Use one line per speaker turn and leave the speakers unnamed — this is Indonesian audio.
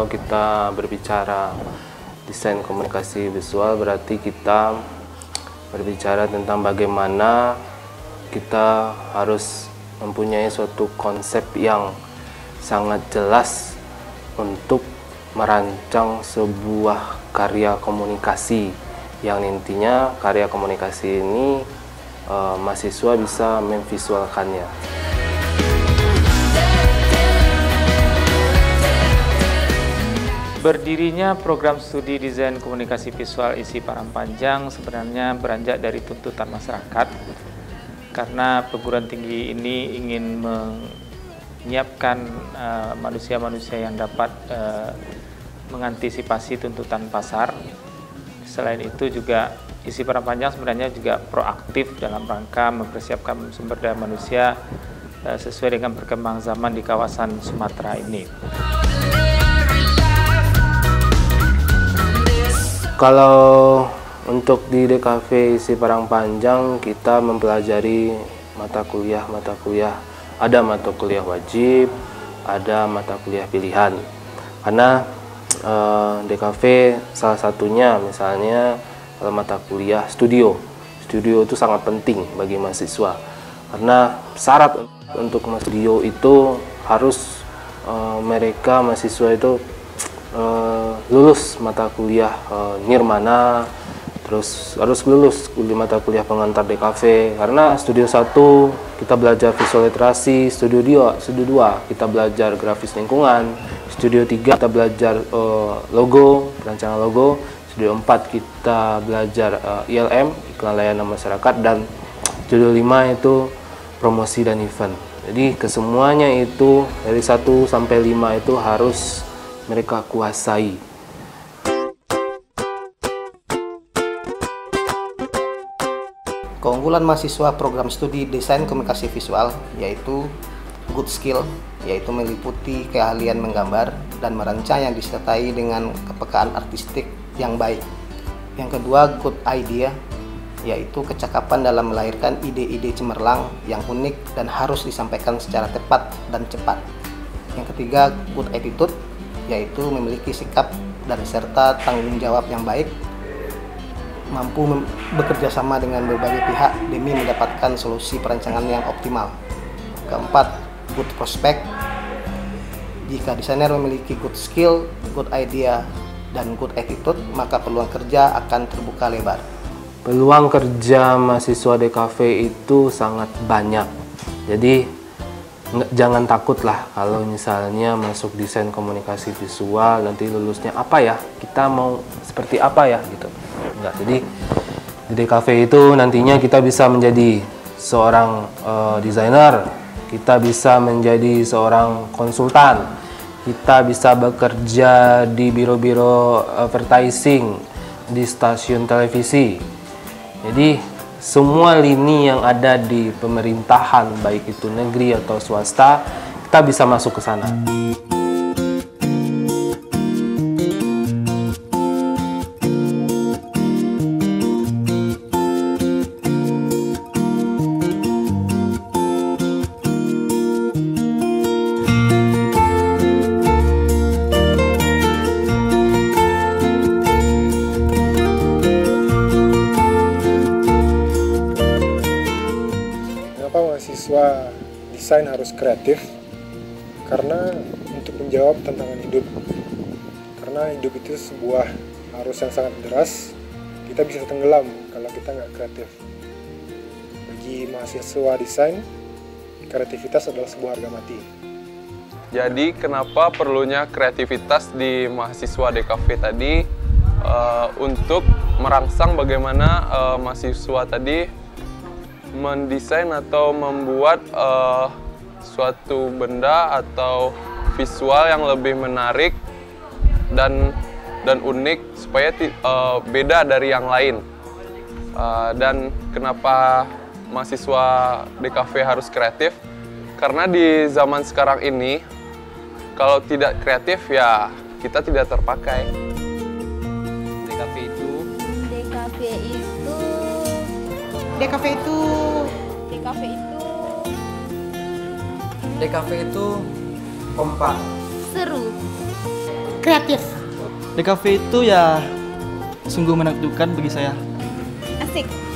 kalau kita berbicara desain komunikasi visual, berarti kita berbicara tentang bagaimana kita harus mempunyai suatu konsep yang sangat jelas untuk merancang sebuah karya komunikasi, yang intinya karya komunikasi ini mahasiswa bisa memvisualkannya.
Berdirinya program studi desain komunikasi visual ISI Parangpanjang sebenarnya beranjak dari tuntutan masyarakat, karena perguruan tinggi ini ingin menyiapkan manusia-manusia yang dapat mengantisipasi tuntutan pasar. Selain itu juga ISI Parangpanjang sebenarnya juga proaktif dalam rangka mempersiapkan sumber daya manusia sesuai dengan perkembangan zaman di kawasan Sumatera ini.
Kalau untuk di DKV ISI Parangpanjang kita mempelajari mata kuliah. Ada mata kuliah wajib, ada mata kuliah pilihan. Karena DKV salah satunya misalnya kalau mata kuliah studio itu sangat penting bagi mahasiswa. Karena syarat untuk masuk studio itu harus mereka mahasiswa itu lulus mata kuliah nirmana, terus harus lulus mata kuliah pengantar DKV. Karena studio 1 kita belajar visual literasi, studio 2 kita belajar grafis lingkungan, studio 3 kita belajar logo, perancangan logo, studio 4 kita belajar ILM, iklan layanan masyarakat, dan studio 5 itu promosi dan event. Jadi kesemuanya itu dari 1 sampai 5 itu harus mereka kuasai.
Keunggulan mahasiswa program studi desain komunikasi visual yaitu good skill, yaitu meliputi keahlian menggambar dan merancang yang disertai dengan kepekaan artistik yang baik. Yang kedua, good idea, yaitu kecakapan dalam melahirkan ide-ide cemerlang yang unik dan harus disampaikan secara tepat dan cepat. Yang ketiga, good attitude, yaitu memiliki sikap dan serta tanggung jawab yang baik, mampu bekerja sama dengan berbagai pihak demi mendapatkan solusi perancangan yang optimal. Keempat, good prospect, jika desainer memiliki good skill, good idea, dan good attitude, maka peluang kerja akan terbuka lebar.
Peluang kerja mahasiswa DKV itu sangat banyak, jadi jangan takut lah kalau misalnya masuk desain komunikasi visual, nanti lulusnya apa ya, kita mau seperti apa ya gitu. Enggak, jadi di DKV itu nantinya kita bisa menjadi seorang desainer, kita bisa menjadi seorang konsultan, kita bisa bekerja di biro-biro advertising, di stasiun televisi. Jadi semua lini yang ada di pemerintahan, baik itu negeri atau swasta, kita bisa masuk ke sana.
Mahasiswa desain harus kreatif? Karena untuk menjawab tantangan hidup. Karena hidup itu sebuah arus yang sangat deras, kita bisa tenggelam kalau kita nggak kreatif. Bagi mahasiswa desain, kreativitas adalah sebuah harga mati.
Jadi kenapa perlunya kreativitas di mahasiswa DKV tadi untuk merangsang bagaimana mahasiswa tadi mendesain atau membuat suatu benda atau visual yang lebih menarik dan unik supaya beda dari yang lain. Dan kenapa mahasiswa DKV harus kreatif? Karena di zaman sekarang ini kalau tidak kreatif ya kita tidak terpakai.
DKV itu kompak,
seru,
kreatif.
DKV itu ya sungguh menakjubkan bagi saya.
Asik.